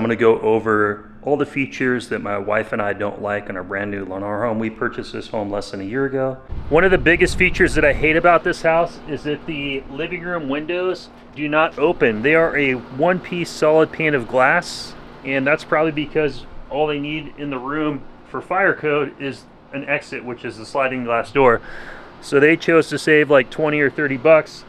I'm going to go over all the features that my wife and I don't like in our brand new Lennar home. We purchased this home less than a year ago. One of the biggest features that I hate about this house is that the living room windows do not open. They are a one-piece solid pane of glass, and that's probably because all they need in the room for fire code is an exit, which is the sliding glass door. So they chose to save like 20 or 30 bucks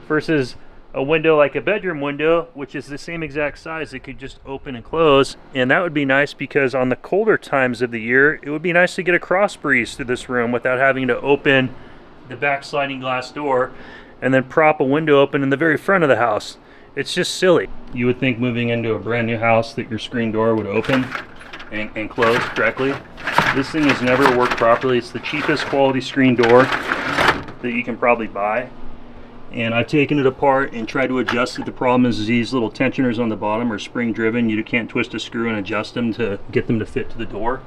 versus a window like a bedroom window, which is the same exact size. It could just open and close, and that would be nice because on the colder times of the year, it would be nice to get a cross breeze through this room without having to open the back sliding glass door and then prop a window open in the very front of the house. It's just silly. You would think moving into a brand new house that your screen door would open and close correctly. This thing has never worked properly. It's the cheapest quality screen door that you can probably buy. And I've taken it apart and tried to adjust it. The problem is these little tensioners on the bottom are spring driven. You can't twist a screw and adjust them to get them to fit to the door.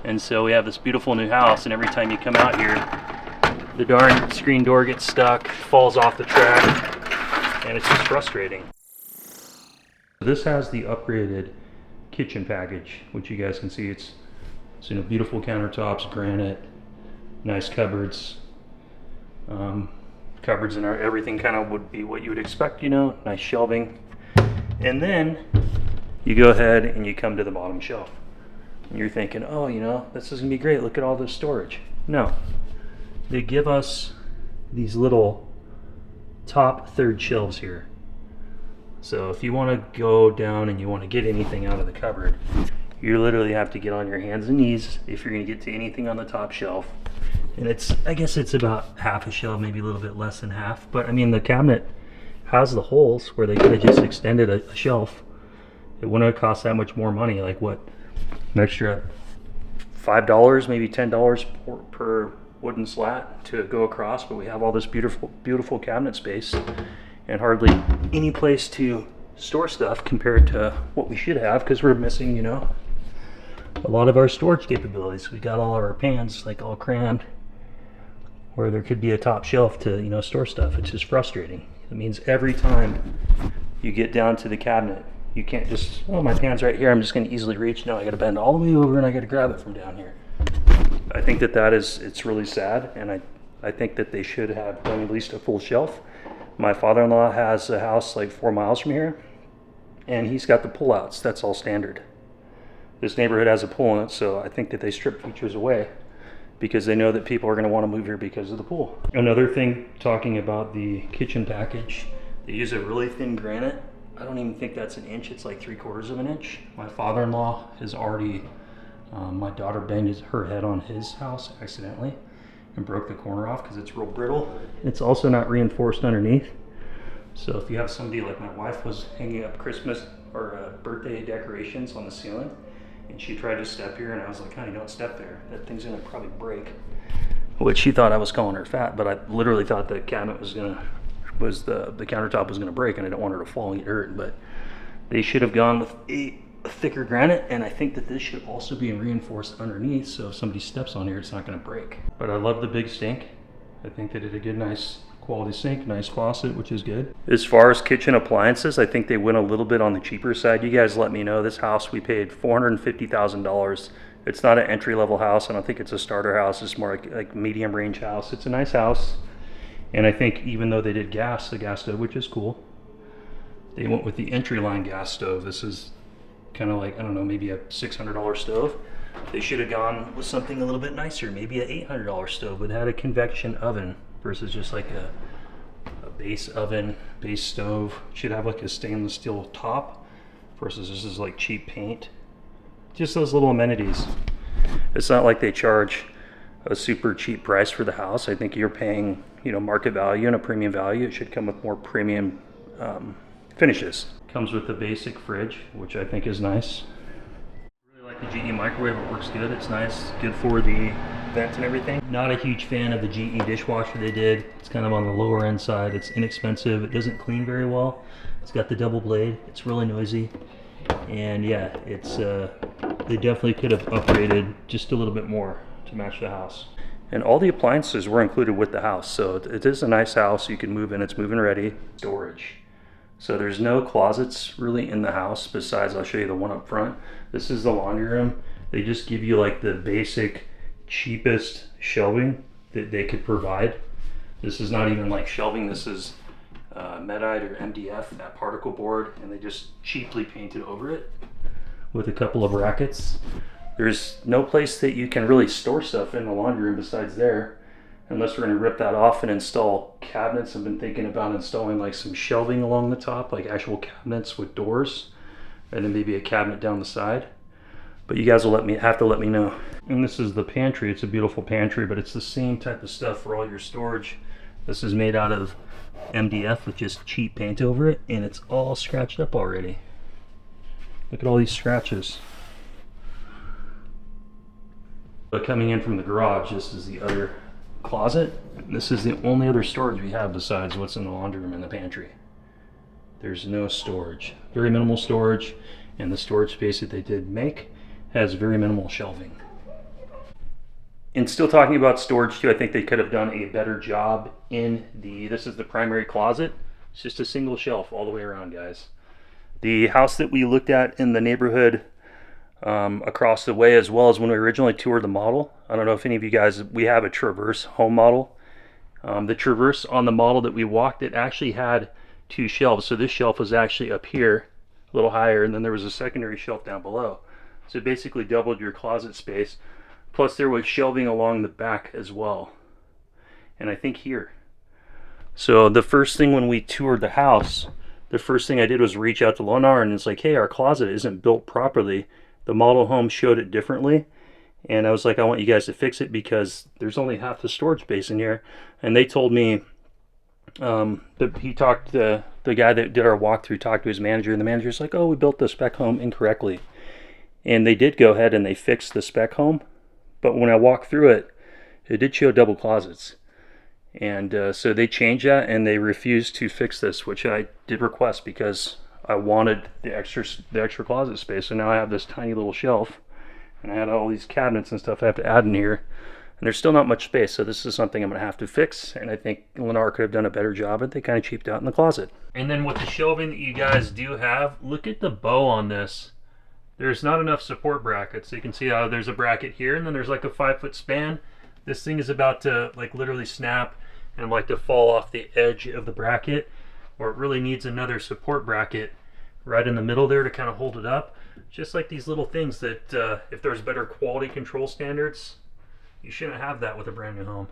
And so we have this beautiful new house, and every time you come out here, the darn screen door gets stuck, falls off the track, and it's just frustrating. This has the upgraded kitchen package, which you guys can see. It's beautiful countertops, granite, nice cupboards. Cupboards and everything kind of would be what you would expect, nice shelving. And then you go ahead and you come to the bottom shelf. And you're thinking, oh, this is gonna be great. Look at all this storage. No, they give us these little top third shelves here. So if you wanna go down and you wanna get anything out of the cupboard, you literally have to get on your hands and knees if you're gonna get to anything on the top shelf. And I guess it's about half a shelf, maybe a little bit less than half. But I mean, the cabinet has the holes where they could have just extended a shelf. It wouldn't have cost that much more money, like what, an extra $5, maybe $10 per wooden slat to go across. But we have all this beautiful cabinet space and hardly any place to store stuff compared to what we should have, because we're missing, a lot of our storage capabilities. We got all of our pans like all crammed, where there could be a top shelf to store stuff. It's just frustrating. It means every time you get down to the cabinet, you can't just, oh, my pan's right here, I'm just going to easily reach. No, I got to bend all the way over and I got to grab it from down here. I think it's really sad, and I think that they should have done at least a full shelf. My father-in-law has a house like 4 miles from here, and he's got the pullouts. That's all standard. This neighborhood has a pool in it, so I think that they strip features away because they know that people are going to want to move here because of the pool. Another thing, talking about the kitchen package, they use a really thin granite. I don't even think that's an inch. It's like 3/4 of an inch. My father-in-law has already, my daughter banged her head on his house accidentally and broke the corner off because it's real brittle. It's also not reinforced underneath. So if you have somebody like my wife was hanging up Christmas or birthday decorations on the ceiling, and she tried to step here, and I was like, honey, don't step there. That thing's gonna probably break. Which she thought I was calling her fat, but I literally thought the cabinet the countertop was gonna break, and I don't want her to fall and get hurt. But they should have gone with a thicker granite, and I think that this should also be reinforced underneath, so if somebody steps on here, it's not gonna break. But I love the big sink. I think they did a good, nice quality sink, nice faucet, which is good. As far as kitchen appliances, I think they went a little bit on the cheaper side. You guys let me know. This house, we paid $450,000. It's not an entry-level house. I don't think it's a starter house. It's more like medium range house. It's a nice house. And I think even though they did the gas stove, which is cool, they went with the entry line gas stove. This is kind of like, I don't know, maybe a $600 stove. They should have gone with something a little bit nicer, maybe an $800 stove, but had a convection oven versus just like a base oven, base stove. Should have like a stainless steel top versus this is like cheap paint. Just those little amenities. It's not like they charge a super cheap price for the house. I think you're paying, market value and a premium value. It should come with more premium finishes. Comes with a basic fridge, which I think is nice. Really like the GE microwave. It works good. It's nice, good for the vents and everything. Not a huge fan of the GE dishwasher they did. It's kind of on the lower end side. It's inexpensive. It doesn't clean very well. It's got the double blade. It's really noisy. And yeah, they definitely could have upgraded just a little bit more to match the house. And all the appliances were included with the house. So it is a nice house. You can move in. It's move-in ready. Storage. So there's no closets really in the house besides, I'll show you the one up front. This is the laundry room. They just give you like the basic, cheapest shelving that they could provide. This is not even like shelving, this is Medite or MDF, that particle board, and they just cheaply painted over it with a couple of brackets. There's no place that you can really store stuff in the laundry room besides there, unless we're going to rip that off and install cabinets. I've been thinking about installing like some shelving along the top, like actual cabinets with doors, and then maybe a cabinet down the side. But you guys will have to let me know. And this is the pantry. It's a beautiful pantry, but it's the same type of stuff for all your storage. This is made out of MDF with just cheap paint over it, and it's all scratched up already. Look at all these scratches. But coming in from the garage, this is the other closet. This is the only other storage we have besides what's in the laundry room and the pantry. There's no storage. Very minimal storage, and the storage space that they did make has very minimal shelving. And still talking about storage too, I think they could have done a better job in this is the primary closet. It's just a single shelf all the way around, guys. The house that we looked at in the neighborhood across the way, as well as when we originally toured the model. I don't know if any of you guys, we have a Traverse home model. The Traverse on the model that we walked, it actually had 2 shelves. So this shelf was actually up here, a little higher, and then there was a secondary shelf down below. So it basically doubled your closet space. Plus there was shelving along the back as well. And I think here. So the first thing when we toured the house, the first thing I did was reach out to Lennar, and it's like, hey, our closet isn't built properly. The model home showed it differently. And I was like, I want you guys to fix it because there's only half the storage space in here. And they told me, that he talked to the guy that did our walkthrough, talked to his manager, and the manager's like, oh, we built the spec home incorrectly. And they did go ahead and they fixed the spec home. But when I walked through it, it did show double closets. And so they changed that, and they refused to fix this, which I did request because I wanted the extra closet space. So now I have this tiny little shelf, and I had all these cabinets and stuff I have to add in here, and there's still not much space. So this is something I'm gonna have to fix, and I think Lennar could have done a better job, but they kind of cheaped out in the closet. And then with the shelving that you guys do have, look at the bow on this. There's not enough support brackets. So you can see how there's a bracket here, and then there's like a 5-foot span. This thing is about to like literally snap and like to fall off the edge of the bracket, or it really needs another support bracket right in the middle there to kind of hold it up. Just like these little things that if there's better quality control standards, you shouldn't have that with a brand new home.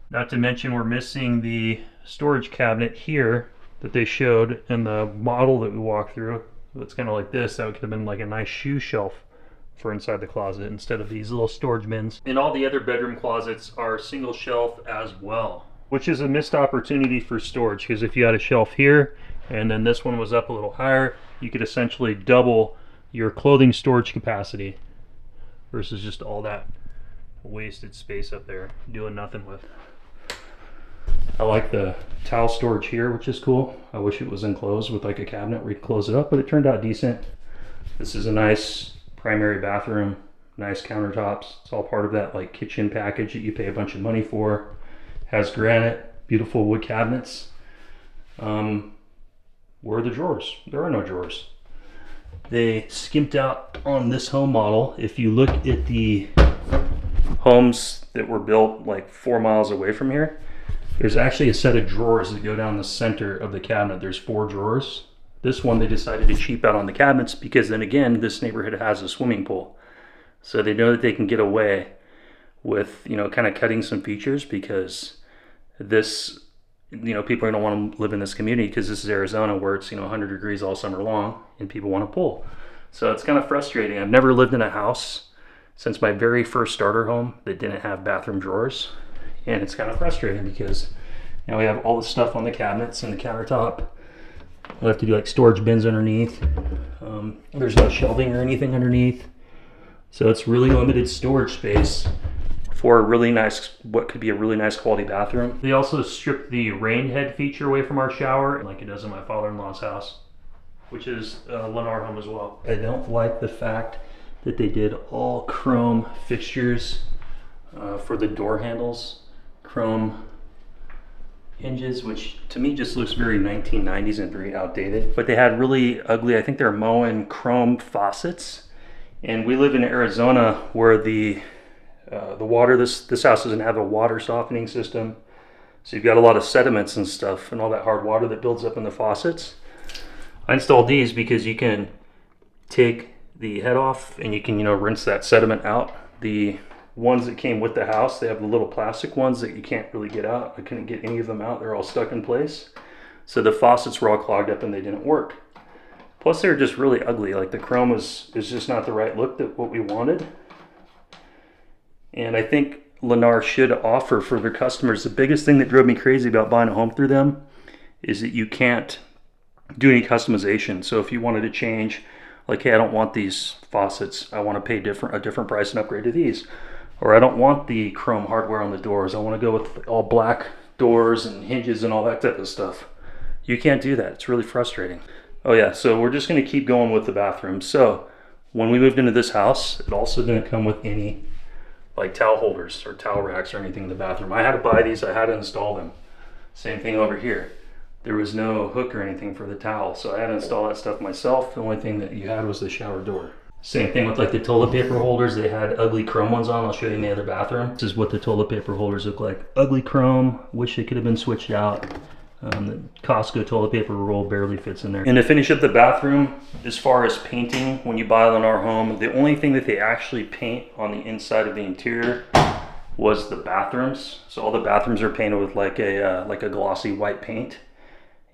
Not to mention we're missing the storage cabinet here that they showed in the model that we walked through. It's kind of like this. That could have been like a nice shoe shelf for inside the closet instead of these little storage bins. And all the other bedroom closets are single shelf as well, which is a missed opportunity for storage, because if you had a shelf here and then this one was up a little higher, you could essentially double your clothing storage capacity versus just all that wasted space up there doing nothing with. I like the towel storage here, which is cool. I wish it was enclosed with like a cabinet where you close it up, but it turned out decent. This is a nice primary bathroom, nice countertops. It's all part of that like kitchen package that you pay a bunch of money for. Has granite, beautiful wood cabinets. Where are the drawers? There are no drawers. They skimped out on this home model. If you look at the homes that were built like 4 miles away from here, there's actually a set of drawers that go down the center of the cabinet. There's 4 drawers. This one they decided to cheap out on the cabinets because then again, this neighborhood has a swimming pool. So they know that they can get away with, you know, kind of cutting some features because this, you know, people are gonna want to live in this community because this is Arizona where it's, you know, 100 degrees all summer long and people want a pool. So it's kind of frustrating. I've never lived in a house since my very first starter home that didn't have bathroom drawers. And it's kind of frustrating because now we have all the stuff on the cabinets and the countertop. We'll have to do like storage bins underneath. There's no shelving or anything underneath. So it's really limited storage space for a really nice, what could be a really nice quality bathroom. They also stripped the rain head feature away from our shower like it does in my father-in-law's house, which is a Lennar home as well. I don't like the fact that they did all chrome fixtures for the door handles. Chrome hinges, which to me just looks very 1990s and very outdated. But they had really ugly, I think they're Moen chrome faucets. And we live in Arizona where the water, this house doesn't have a water softening system. So you've got a lot of sediments and stuff and all that hard water that builds up in the faucets. I installed these because you can take the head off and you can, rinse that sediment out. The ones that came with the house, they have the little plastic ones that you can't really get out. I couldn't get any of them out. They're all stuck in place. So the faucets were all clogged up and they didn't work. Plus they're just really ugly. Like the chrome is just not the right look that what we wanted. And I think Lennar should offer for their customers. The biggest thing that drove me crazy about buying a home through them is that you can't do any customization. So if you wanted to change, like, hey, I don't want these faucets, I want to pay a different price and upgrade to these. Or I don't want the chrome hardware on the doors, I want to go with all black doors and hinges and all that type of stuff. You can't do that. It's really frustrating. Oh yeah, so we're just going to keep going with the bathroom. So when we moved into this house, it also didn't come with any like towel holders or towel racks or anything in the bathroom. I had to buy these, I had to install them. Same thing over here. There was no hook or anything for the towel, so I had to install that stuff myself. The only thing that you had was the shower door. Same thing with like the toilet paper holders. They had ugly chrome ones on. I'll show you in the other bathroom. This is what the toilet paper holders look like. Ugly chrome, wish they could have been switched out. The Costco toilet paper roll barely fits in there. And to finish up the bathroom, as far as painting, when you buy a Lennar home, the only thing that they actually paint on the inside of the interior was the bathrooms. So all the bathrooms are painted with like a glossy white paint.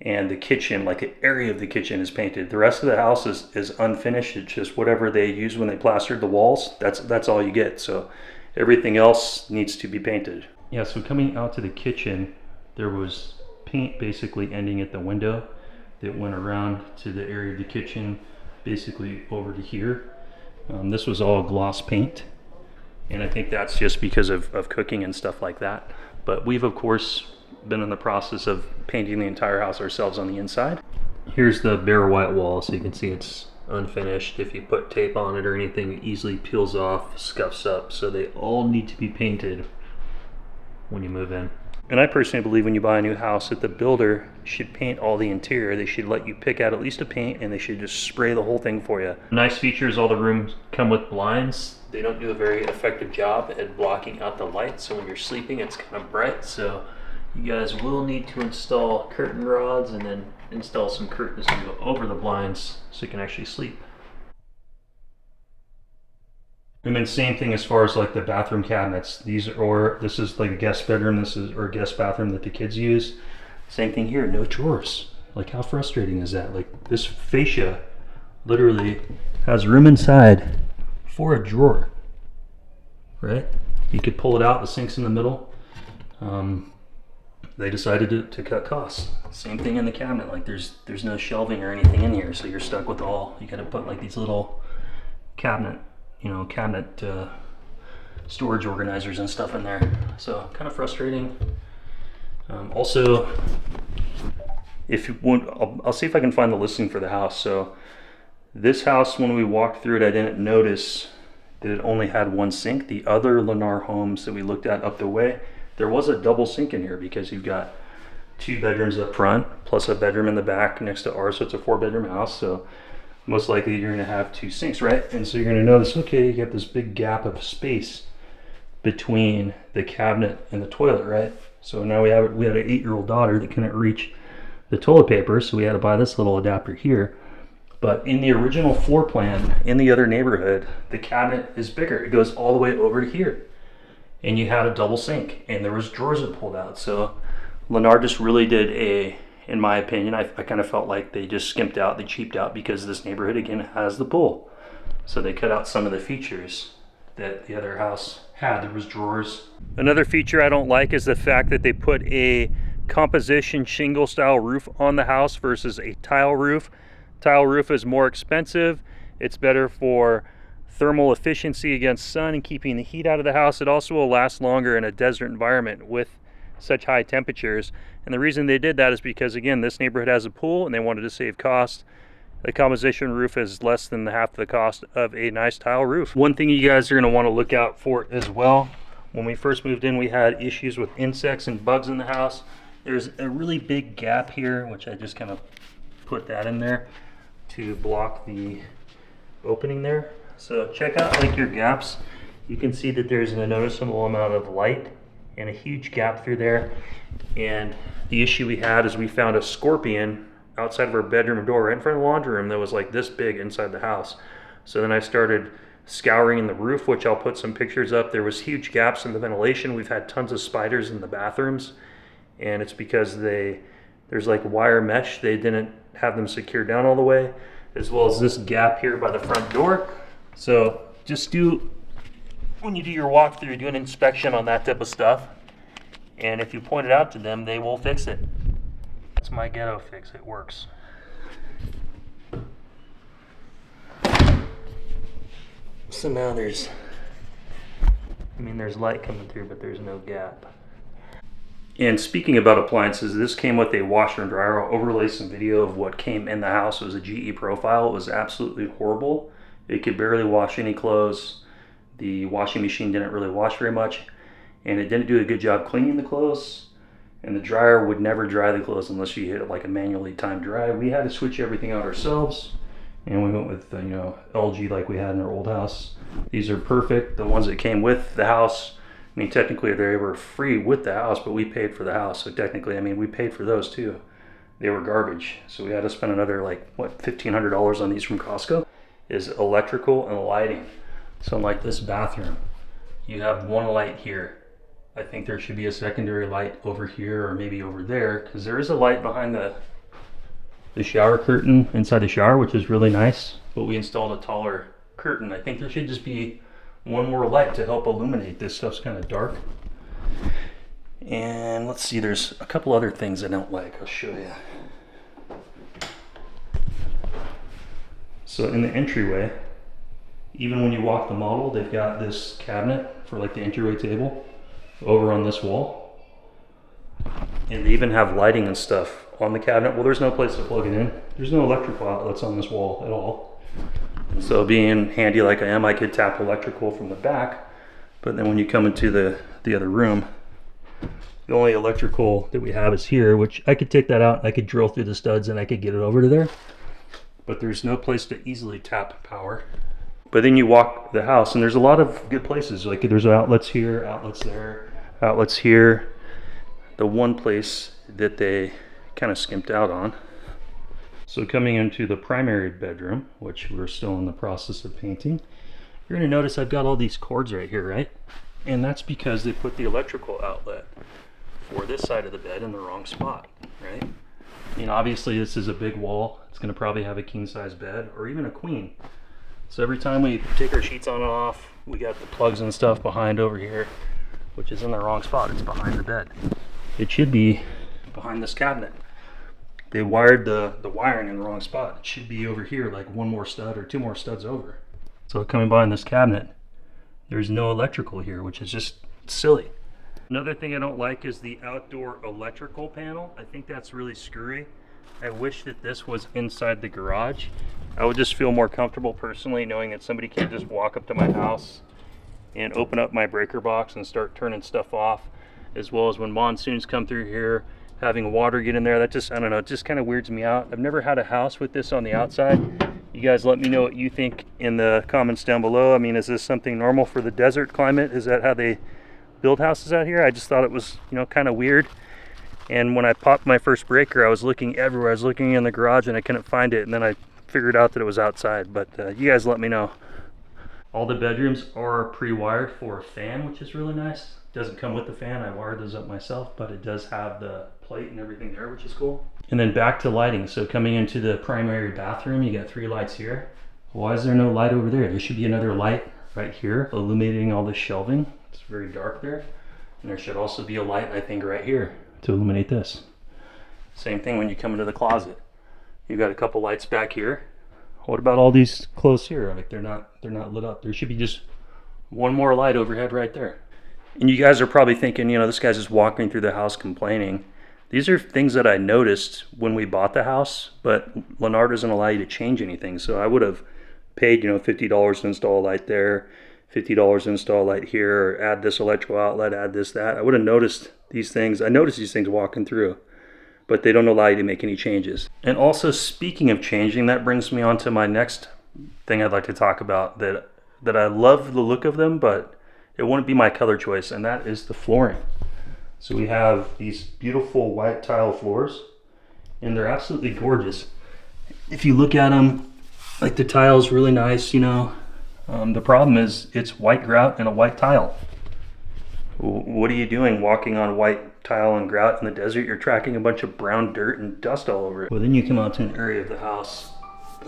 And the kitchen, like an area of the kitchen is painted. The rest of the house is unfinished. It's just whatever they used when they plastered the walls, that's all you get. So everything else needs to be painted. Yeah, so coming out to the kitchen, there was paint basically ending at the window that went around to the area of the kitchen, basically over to here. This was all gloss paint. And I think that's just because of cooking and stuff like that. But we've, of course, been in the process of painting the entire house ourselves on the inside. Here's the bare white wall, so you can see it's unfinished. If you put tape on it or anything, it easily peels off, scuffs up, so they all need to be painted when you move in. And I personally believe when you buy a new house that the builder should paint all the interior. They should let you pick out at least a paint and they should just spray the whole thing for you. Nice feature is all the rooms come with blinds. They don't do a very effective job at blocking out the light, so when you're sleeping it's kind of bright. So you guys will need to install curtain rods and then install some curtains to go over the blinds so you can actually sleep. And then same thing as far as like the bathroom cabinets. This is like a guest bedroom, or a guest bathroom that the kids use. Same thing here, no drawers. Like how frustrating is that? Like this fascia literally has room inside for a drawer, right? You could pull it out, the sink's in the middle. They decided to cut costs. Same thing in the cabinet, like there's no shelving or anything in here, so you're stuck with you gotta put like these little cabinet storage organizers and stuff in there. So kind of frustrating. Also, if you want, I'll see if I can find the listing for the house. So this house, when we walked through it, I didn't notice that it only had one sink. The other Lennar homes that we looked at up the way, there was a double sink in here because you've got 2 bedrooms up front plus a bedroom in the back next to ours, so it's a 4-bedroom house. So most likely you're going to have 2 sinks, right? And so you're going to notice, okay, you got this big gap of space between the cabinet and the toilet, right? So now we had an 8-year-old daughter that couldn't reach the toilet paper, so we had to buy this little adapter here. But in the original floor plan in the other neighborhood, the cabinet is bigger. It goes all the way over to here. And you had a double sink, and there was drawers that pulled out. So Lennar just really did in my opinion, I kind of felt like they just skimped out, they cheaped out, because this neighborhood again has the pool. So they cut out some of the features that the other house had. There was drawers. Another feature I don't like is the fact that they put a composition shingle style roof on the house versus a tile roof. Tile roof is more expensive. It's better for thermal efficiency against sun and keeping the heat out of the house. It also will last longer in a desert environment with such high temperatures. And the reason they did that is because, again, this neighborhood has a pool and they wanted to save cost. The composition roof is less than half the cost of a nice tile roof. One thing you guys are going to want to look out for as well, when we first moved in, we had issues with insects and bugs in the house. There's a really big gap here, which I just kind of put that in there to block the opening there. So check out like your gaps. You can see that there's a noticeable amount of light and a huge gap through there. And the issue we had is we found a scorpion outside of our bedroom door right in front of the laundry room that was like this big inside the house. So then I started scouring the roof, which I'll put some pictures up. There was huge gaps in the ventilation. We've had tons of spiders in the bathrooms, and it's because there's like wire mesh. They didn't have them secured down all the way, as well as this gap here by the front door. So just when you do your walkthrough, do an inspection on that type of stuff. And if you point it out to them, they will fix it. That's my ghetto fix, it works. So now there's light coming through, but there's no gap. And speaking about appliances, this came with a washer and dryer. I'll overlay some video of what came in the house. It was a GE profile. It was absolutely horrible. It could barely wash any clothes. The washing machine didn't really wash very much, and it didn't do a good job cleaning the clothes. And the dryer would never dry the clothes unless you hit it like a manually timed dry. We had to switch everything out ourselves, and we went with LG like we had in our old house. These are perfect. The ones that came with the house, I mean, technically they were free with the house, but we paid for the house. So technically, I mean, we paid for those too. They were garbage. So we had to spend another $1,500 on these from Costco. Is electrical and lighting. So like this bathroom, you have one light here. I think there should be a secondary light over here or maybe over there, because there is a light behind the shower curtain inside the shower, which is really nice, but we installed a taller curtain. I think there should just be one more light to help illuminate. This stuff's kind of dark. And let's see, there's a couple other things I don't like. I'll show you. So in the entryway, even when you walk the model, they've got this cabinet for like the entryway table over on this wall. And they even have lighting and stuff on the cabinet. Well, there's no place to plug it in. There's no electrical outlets on this wall at all. So being handy like I am, I could tap electrical from the back, but then when you come into the other room, the only electrical that we have is here, which I could take that out, I could drill through the studs and I could get it over to there. But there's no place to easily tap power. But then you walk the house and there's a lot of good places. Like there's outlets here, outlets there, outlets here. The one place that they kind of skimped out on. So coming into the primary bedroom, which we're still in the process of painting, you're gonna notice I've got all these cords right here, right? And that's because they put the electrical outlet for this side of the bed in the wrong spot, right? You know, obviously this is a big wall. It's gonna probably have a king size bed or even a queen. So every time we take our sheets on and off, we got the plugs and stuff behind over here, which is in the wrong spot. It's behind the bed. It should be behind this cabinet. They wired the wiring in the wrong spot. It should be over here, like one more stud or two more studs over. So coming behind this cabinet, there's no electrical here, which is just silly. Another thing I don't like is the outdoor electrical panel. I think that's really screwy. I wish that this was inside the garage. I would just feel more comfortable personally knowing that somebody can't just walk up to my house and open up my breaker box and start turning stuff off, as well as when monsoons come through here, having water get in there. That just, I don't know, it just kind of weirds me out. I've never had a house with this on the outside. You guys let me know what you think in the comments down below. I mean, is this something normal for the desert climate? Is that how they build houses out here? I just thought it was, you know, kind of weird. And when I popped my first breaker, I was looking everywhere. I was looking in the garage and I couldn't find it. And then I figured out that it was outside. But you guys let me know. All the bedrooms are pre-wired for a fan, which is really nice. It doesn't come with the fan. I wired those up myself, but it does have the plate and everything there, which is cool. And then back to lighting. So coming into the primary bathroom, you got 3 lights here. Why is there no light over there? There should be another light right here illuminating all this shelving. It's very dark there. And there should also be a light, I think, right here to illuminate this. Same thing when you come into the closet. You've got a couple lights back here. What about all these clothes here? Like they're not lit up. There should be just one more light overhead right there. And you guys are probably thinking, you know, this guy's just walking through the house complaining. These are things that I noticed when we bought the house, but Lennar doesn't allow you to change anything. So I would have paid, you know, $50 to install a light there, $50 install light here, or add this electrical outlet, add this, that. I would have noticed these things. I noticed these things walking through, but they don't allow you to make any changes. And also, speaking of changing, that brings me on to my next thing I'd like to talk about, that I love the look of them, but it wouldn't be my color choice, and that is the flooring. So we have these beautiful white tile floors, and they're absolutely gorgeous. If you look at them, like the tile's really nice, you know. The problem is it's white grout and a white tile. What are you doing walking on white tile and grout in the desert? You're tracking a bunch of brown dirt and dust all over it. Well, then you come out to an area of the house.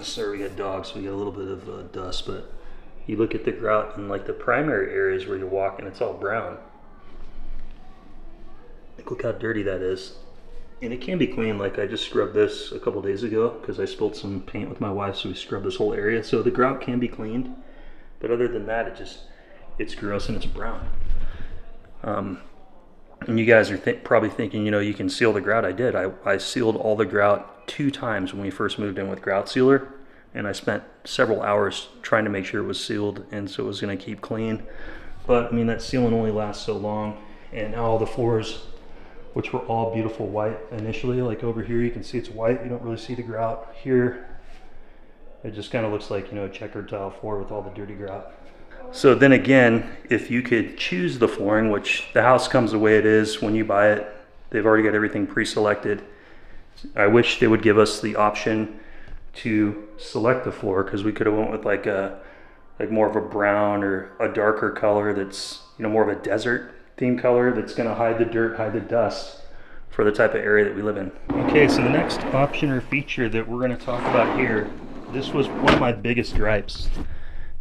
Sorry, we got dogs, so we got a little bit of dust, but you look at the grout in like the primary areas where you're walking, it's all brown. Like, look how dirty that is. And it can be cleaned. Like, I just scrubbed this a couple days ago because I spilled some paint with my wife, so we scrubbed this whole area. So the grout can be cleaned, but other than that, it's gross and it's brown. And you guys are probably thinking, you know, you can seal the grout. I did. I sealed all the grout 2 times when we first moved in with grout sealer, and I spent several hours trying to make sure it was sealed and so it was going to keep clean. But I mean, that sealant only lasts so long, and now all the floors, which were all beautiful white initially, like over here you can see it's white, you don't really see the grout. Here it just kind of looks like, you know, a checkered tile floor with all the dirty grout. So then again, if you could choose the flooring, which the house comes the way it is when you buy it, they've already got everything pre-selected. I wish they would give us the option to select the floor, because we could have went with like more of a brown or a darker color that's, you know, more of a desert theme color that's going to hide the dirt, hide the dust for the type of area that we live in. Okay, so the next option or feature that we're going to talk about here, this was one of my biggest gripes,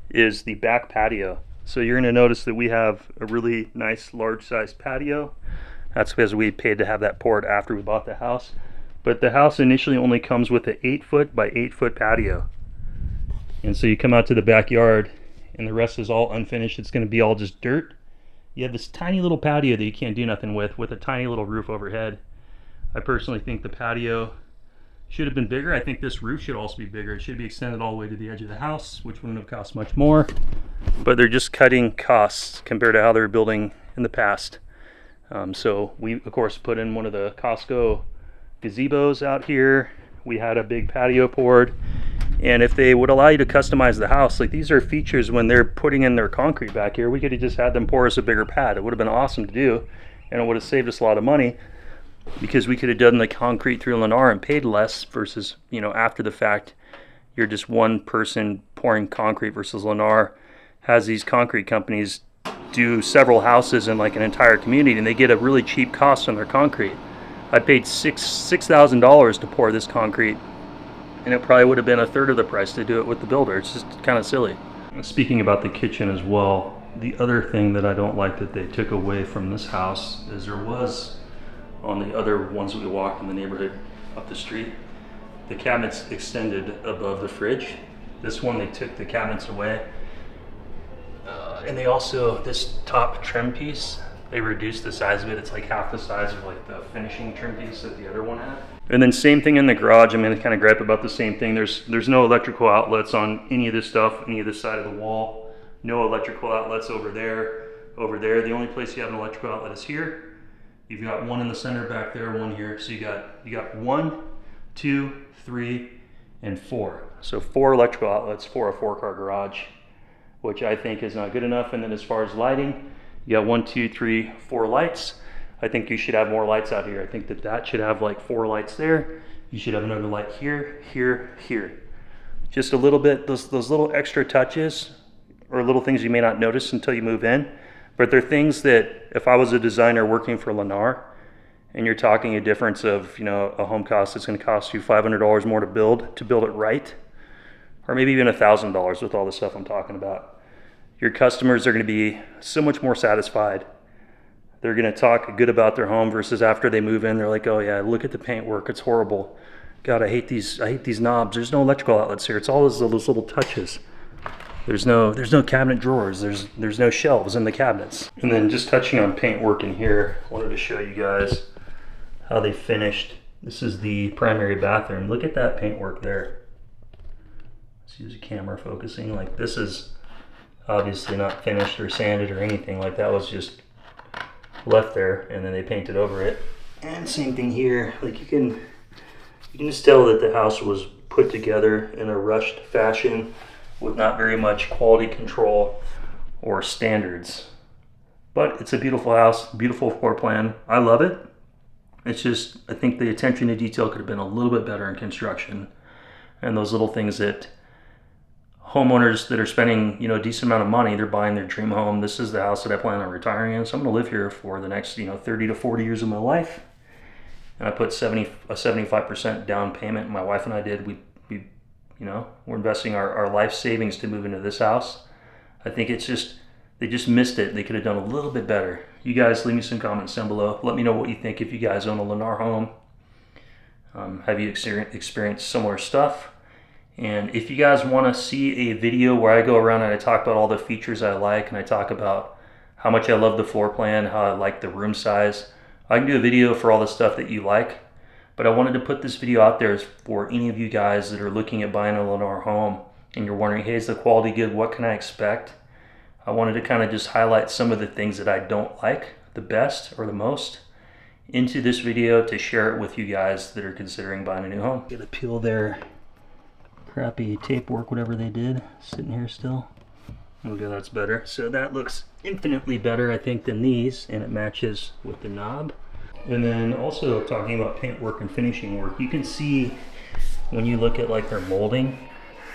is the back patio. So you're going to notice that we have a really nice large size patio. That's because we paid to have that poured after we bought the house. But the house initially only comes with an 8-foot by 8-foot patio. And so you come out to the backyard and the rest is all unfinished. It's going to be all just dirt. You have this tiny little patio that you can't do nothing with a tiny little roof overhead. I personally think the patio should have been bigger. I think this roof should also be bigger. It should be extended all the way to the edge of the house, which wouldn't have cost much more. But they're just cutting costs compared to how they were building in the past. So we, of course, put in one of the Costco gazebos out here. We had a big patio poured. And if they would allow you to customize the house, like these are features when they're putting in their concrete back here, we could have just had them pour us a bigger pad. It would have been awesome to do, and it would have saved us a lot of money, because we could have done the concrete through Lennar and paid less versus, you know, after the fact, you're just one person pouring concrete, versus Lennar has these concrete companies do several houses in like an entire community, and they get a really cheap cost on their concrete. I paid $6,000 to pour this concrete, and it probably would have been a third of the price to do it with the builder. It's just kind of silly. Speaking about the kitchen as well, the other thing that I don't like that they took away from this house is there was, on the other ones we walked in the neighborhood up the street, the cabinets extended above the fridge. This one, they took the cabinets away. And they also, this top trim piece, they reduced the size of it. It's like half the size of like the finishing trim piece that the other one had. And then same thing in the garage. I'm going to kind of gripe about the same thing. There's no electrical outlets on any of this stuff, any of this side of the wall. No electrical outlets over there. Over there, the only place you have an electrical outlet is here. You've got one in the center back there, one here. So you got 1, 2, 3, and 4. So 4 electrical outlets for a 4-car garage, which I think is not good enough. And then as far as lighting, you got 1, 2, 3, 4 lights. I think you should have more lights out here. I think that should have like 4 lights there. You should have another light here, here, here. Just a little bit, those little extra touches or little things you may not notice until you move in. But they're things that if I was a designer working for Lennar, and you're talking a difference of, you know, a home cost that's going to cost you $500 more to build it right, or maybe even $1,000 with all the stuff I'm talking about. Your customers are going to be so much more satisfied. They're going to talk good about their home versus after they move in, they're like, oh yeah, look at the paint work, it's horrible. God, I hate these knobs. There's no electrical outlets here. It's all those little touches. There's no cabinet drawers. There's no shelves in the cabinets. And then just touching on paint work in here, I wanted to show you guys how they finished. This is the primary bathroom. Look at that paint work there. Let's use a camera focusing. Like this is obviously not finished or sanded or anything like that, was just left there, and then they painted over it. And same thing here, like you can just tell that the house was put together in a rushed fashion with not very much quality control or standards. But it's a beautiful house, beautiful floor plan. I love it. It's just, I think the attention to detail could have been a little bit better in construction. And those little things that homeowners that are spending, a decent amount of money, they're buying their dream home. This is the house that I plan on retiring in. So I'm gonna live here for the next, 30 to 40 years of my life. And I put a 75% down payment. My wife and I did. We're investing our life savings to move into this house. I think they just missed it. They could have done a little bit better. You guys leave me some comments down below. Let me know what you think if you guys own a Lennar home. Have you experienced similar stuff? And if you guys want to see a video where I go around and I talk about all the features I like, and I talk about how much I love the floor plan, how I like the room size, I can do a video for all the stuff that you like. But I wanted to put this video out there for any of you guys that are looking at buying a Lennar home and you're wondering, hey, is the quality good? What can I expect? I wanted to kind of just highlight some of the things that I don't like the best or the most into this video to share it with you guys that are considering buying a new home. Get to peel their crappy tape work, whatever they did, sitting here still. Okay, that's better. So that looks infinitely better, I think, than these, and it matches with the knob. And then also talking about paint work and finishing work, you can see when you look at like their molding,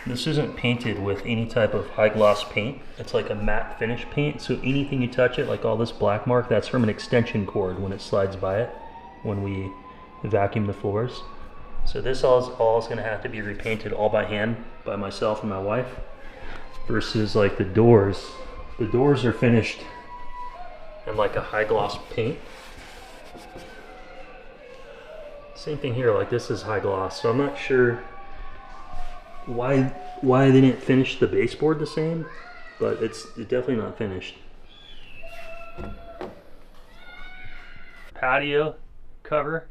this isn't painted with any type of high gloss paint. It's like a matte finish paint. So anything you touch it, like all this black mark, that's from an extension cord when it slides by it, when we vacuum the floors. So this all is gonna have to be repainted all by hand by myself and my wife, versus like the doors. The doors are finished in like a high gloss paint. Same thing here, like this is high gloss, so I'm not sure why they didn't finish the baseboard the same, but it's definitely not finished. Patio cover,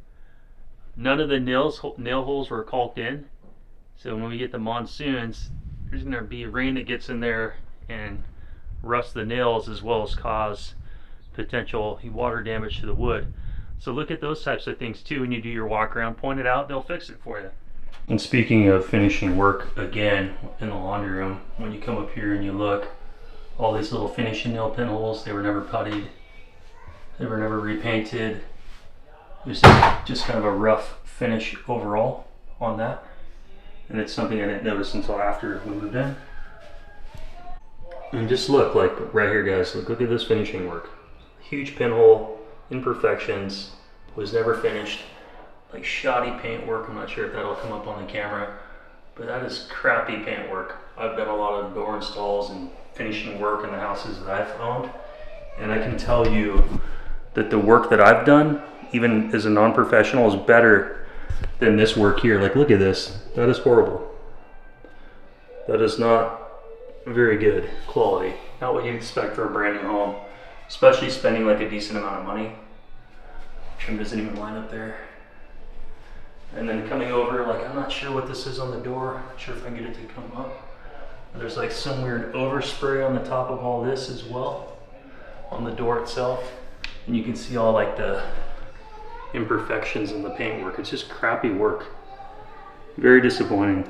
none of the nail holes were caulked in, so when we get the monsoons, there's going to be rain that gets in there and rust the nails, as well as cause potential water damage to the wood. So look at those types of things too when you do your walk around, point it out, they'll fix it for you. And speaking of finishing work, again, in the laundry room, when you come up here and you look, all these little finishing nail pinholes, they were never puttied, they were never repainted. It was just kind of a rough finish overall on that. And it's something I didn't notice until after we moved in. And just look, like right here guys, look at this finishing work. Huge pinhole, imperfections, was never finished. Like shoddy paint work, I'm not sure if that'll come up on the camera, but that is crappy paint work. I've done a lot of door installs and finishing work in the houses that I've owned, and I can tell you that the work that I've done, even as a non-professional, is better than this work here. Like look at this, that is horrible. That is not very good quality, not what you'd expect for a brand new home, especially spending like a decent amount of money. Trim doesn't even line up there. And then coming over, like I'm not sure what this is on the door, I'm not sure if I can get it to come up. There's like some weird overspray on the top of all this as well, on the door itself. And you can see all like the imperfections in the paintwork. It's just crappy work. Very disappointing.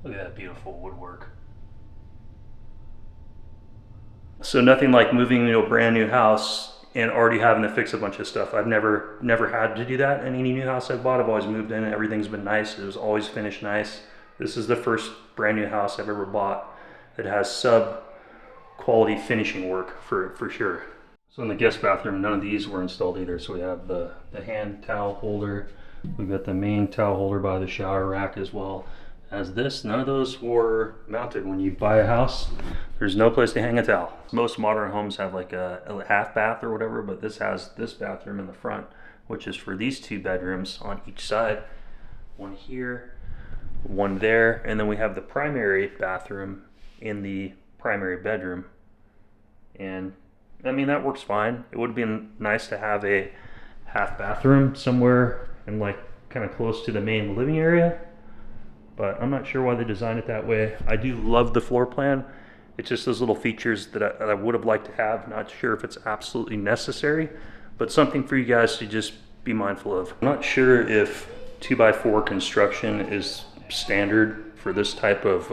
Look at that beautiful woodwork. So nothing like moving into a brand new house and already having to fix a bunch of stuff. I've never had to do that in any new house I've bought. I've always moved in, everything's been nice. It was always finished nice. This is the first brand new house I've ever bought that has sub quality finishing work for sure. So in the guest bathroom, none of these were installed either. So we have the hand towel holder. We've got the main towel holder by the shower rack as well as this. None of those were mounted. When you buy a house, there's no place to hang a towel. Most modern homes have like a half bath or whatever, but this has this bathroom in the front, which is for these two bedrooms on each side. One here, one there, and then we have the primary bathroom in the primary bedroom. And I mean, that works fine. It would have been nice to have a half bathroom somewhere and like kind of close to the main living area. but I'm not sure why they designed it that way. I do love the floor plan. It's just those little features that I would have liked to have. Not sure if it's absolutely necessary, but something for you guys to just be mindful of. I'm not sure if 2x4 construction is standard for this type of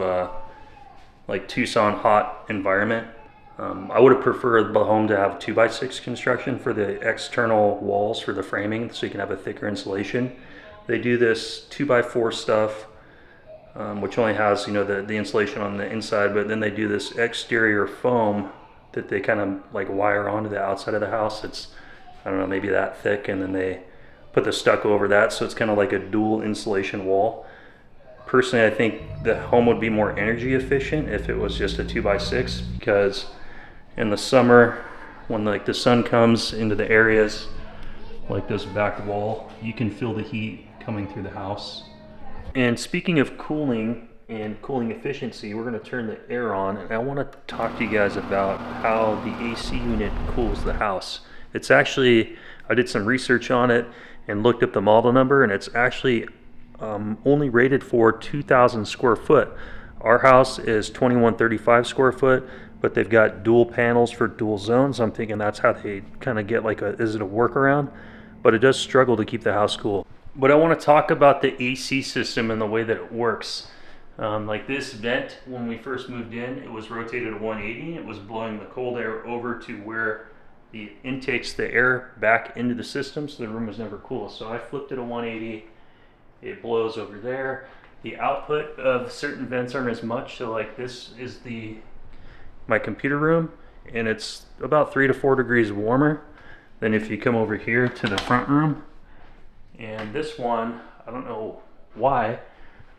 like Tucson hot environment. I would have preferred the home to have 2x6 construction for the external walls for the framing, so you can have a thicker insulation. They do this 2x4 stuff, which only has, you know, the insulation on the inside, but then they do this exterior foam that they kind of like wire onto the outside of the house. It's, I don't know, maybe that thick, and then they put the stucco over that, so it's kind of like a dual insulation wall. Personally, I think the home would be more energy efficient if it was just a 2x6, because in the summer, when like the sun comes into the areas like this back wall, you can feel the heat coming through the house. And speaking of cooling and cooling efficiency, we're going to turn the air on, and I want to talk to you guys about how the AC unit cools the house. It's actually, I did some research on it and looked up the model number, and it's actually only rated for 2,000 square foot. Our house is 2135 square foot, but they've got dual panels for dual zones. I'm thinking that's how they kind of get like is it a workaround? But it does struggle to keep the house cool. But I want to talk about the AC system and the way that it works. Like this vent, when we first moved in, it was rotated at 180. It was blowing the cold air over to where the intakes the air back into the system, so the room was never cool. So I flipped it at 180. It blows over there. The output of certain vents aren't as much, so like this is my computer room, and it's about 3 to 4 degrees warmer than if you come over here to the front room. And this one, I don't know why,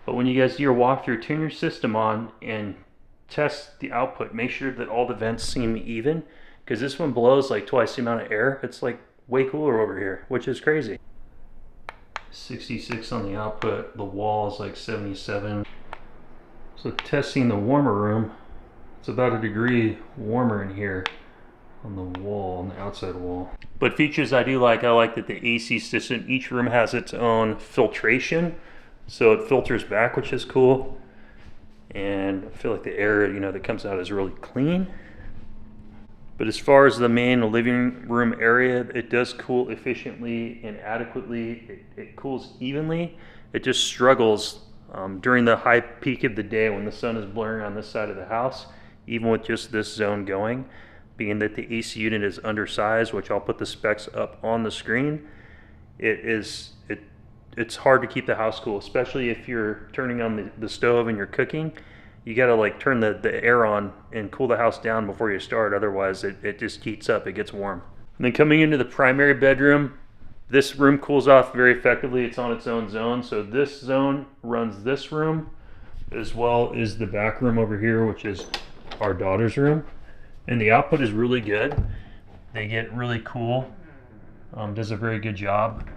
but when you guys do your walkthrough, turn your system on and test the output. Make sure that all the vents seem even, because this one blows like twice the amount of air. It's like way cooler over here, which is crazy. 66 on the output, the wall is like 77. So testing the warmer room, it's about 1 degree warmer in here on the wall, on the outside wall. But features I do like, I like that the AC system, each room has its own filtration, so it filters back, which is cool. And I feel like the air, you know, that comes out is really clean. But as far as the main living room area, it does cool efficiently and adequately. It cools evenly. It just struggles during the high peak of the day when the sun is blaring on this side of the house, even with just this zone going, being that the AC unit is undersized, which I'll put the specs up on the screen. It's hard to keep the house cool, especially if you're turning on the stove and you're cooking. You gotta like turn the air on and cool the house down before you start, otherwise it just heats up, it gets warm. And then coming into the primary bedroom, this room cools off very effectively. It's on its own zone, so this zone runs this room as well as the back room over here, which is our daughter's room. And the output is really good. They get really cool, does a very good job.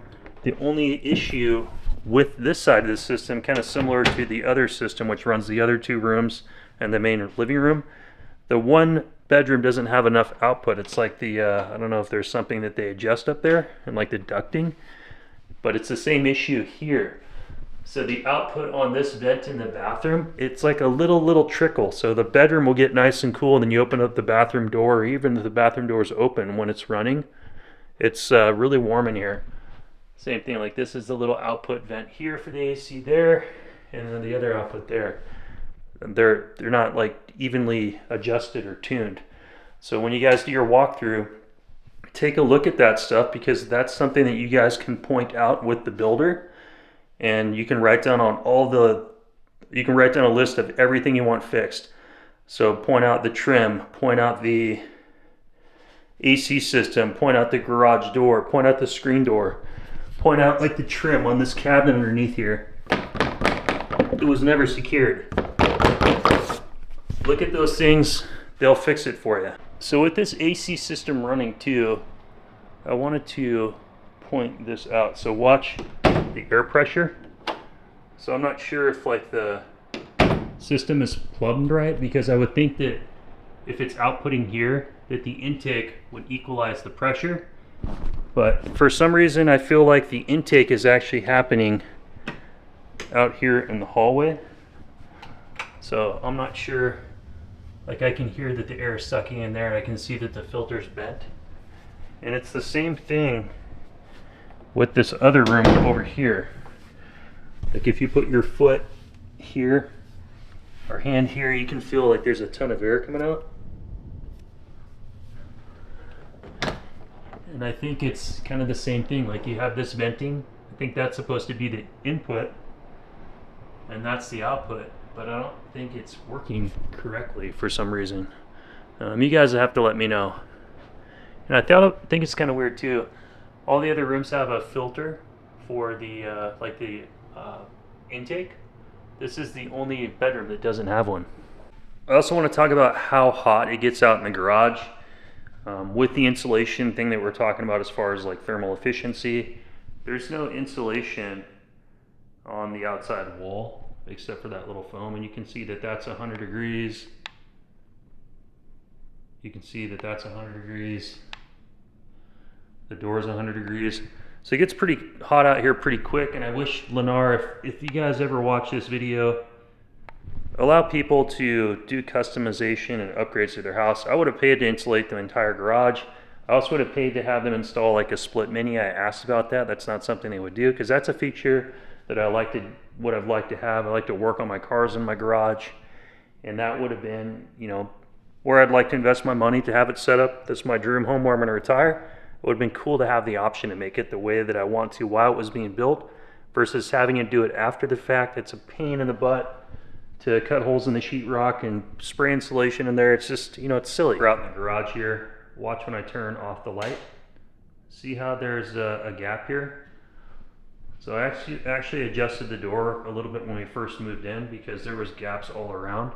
The only issue with this side of the system, kind of similar to the other system, which runs the other 2 rooms and the main living room, the one bedroom doesn't have enough output. It's like the, I don't know if there's something that they adjust up there and like the ducting, but it's the same issue here. So the output on this vent in the bathroom, it's like a little trickle. So the bedroom will get nice and cool, and then you open up the bathroom door, or even if the bathroom door is open when it's running, it's really warm in here. Same thing, like this is the little output vent here for the AC there, and then the other output there. They're not like evenly adjusted or tuned. So when you guys do your walkthrough, take a look at that stuff, because that's something that you guys can point out with the builder, and you can write down you can write down a list of everything you want fixed. So point out the trim, point out the AC system, point out the garage door, point out the screen door, point out like the trim on this cabinet underneath here. It was never secured. Look at those things, they'll fix it for you. So with this AC system running too, I wanted to point this out. So watch the air pressure. So I'm not sure if like the system is plumbed right, because I would think that if it's outputting here, that the intake would equalize the pressure. But for some reason, I feel like the intake is actually happening out here in the hallway. So I'm not sure, like I can hear that the air is sucking in there, and I can see that the filter's bent. And it's the same thing with this other room over here. Like if you put your foot here or hand here, you can feel like there's a ton of air coming out. And I think it's kind of the same thing. Like you have this venting. I think that's supposed to be the input and that's the output, but I don't think it's working correctly for some reason. You guys have to let me know. And I think it's kind of weird too. All the other rooms have a filter for the intake. This is the only bedroom that doesn't have one. I also want to talk about how hot it gets out in the garage. With the insulation thing that we're talking about as far as like thermal efficiency, there's no insulation on the outside wall except for that little foam, and you can see that that's 100 degrees. You can see that that's 100 degrees. The door's 100 degrees. So it gets pretty hot out here pretty quick, and I wish Lennar, if you guys ever watch this video, allow people to do customization and upgrades to their house. I would have paid to insulate the entire garage. I also would have paid to have them install like a split mini. I asked about that. That's not something they would do, because that's a feature that would have liked to have. I like to work on my cars in my garage, and that would have been, you know, where I'd like to invest my money to have it set up. This is my dream home where I'm going to retire. It would have been cool to have the option to make it the way that I want to while it was being built, versus having to do it after the fact. It's a pain in the butt to cut holes in the sheetrock and spray insulation in there. It's just, you know, it's silly. We're out in the garage here. Watch when I turn off the light. See how there's a gap here? So I actually adjusted the door a little bit when we first moved in, because there was gaps all around.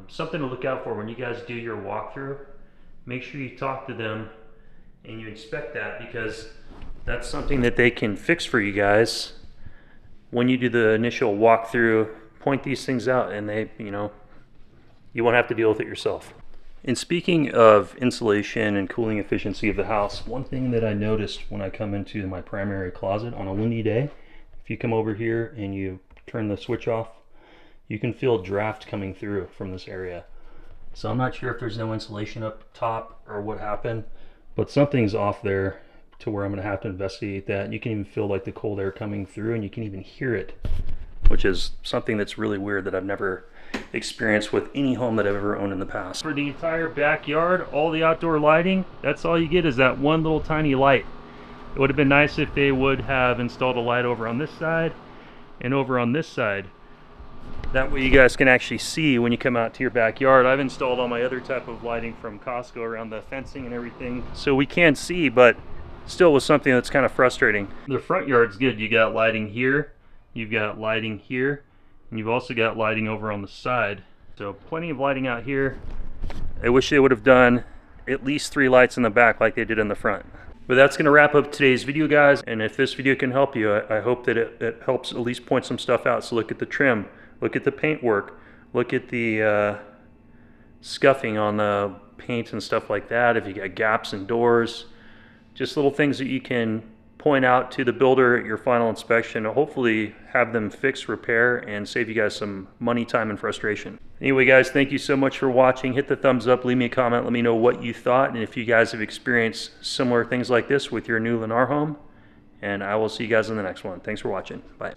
Something to look out for when you guys do your walkthrough. Make sure you talk to them and you inspect that, because that's something that they can fix for you guys when you do the initial walkthrough. Point these things out, and they, you know, you won't have to deal with it yourself. And speaking of insulation and cooling efficiency of the house, one thing that I noticed when I come into my primary closet on a windy day, if you come over here and you turn the switch off, you can feel draft coming through from this area. So I'm not sure if there's no insulation up top or what happened, but something's off there to where I'm going to have to investigate that. And you can even feel like the cold air coming through, and you can even hear it, which is something that's really weird that I've never experienced with any home that I've ever owned in the past. For the entire backyard, all the outdoor lighting, that's all you get is that one little tiny light. It would have been nice if they would have installed a light over on this side and over on this side. That way you guys can actually see when you come out to your backyard. I've installed all my other type of lighting from Costco around the fencing and everything, so we can see, but still was something that's kind of frustrating. The front yard's good. You got lighting here, you've got lighting here, and you've also got lighting over on the side. So plenty of lighting out here. I wish they would have done at least 3 lights in the back like they did in the front. But that's going to wrap up today's video, guys. And if this video can help you, I hope that it helps at least point some stuff out. So look at the trim, look at the paint work, look at the scuffing on the paint and stuff like that. If you got gaps in doors, just little things that you can point out to the builder at your final inspection, and hopefully have them fix, repair, and save you guys some money, time, and frustration. Anyway, guys, thank you so much for watching. Hit the thumbs up, leave me a comment, let me know what you thought, and if you guys have experienced similar things like this with your new Lennar home. And I will see you guys in the next one. Thanks for watching. Bye.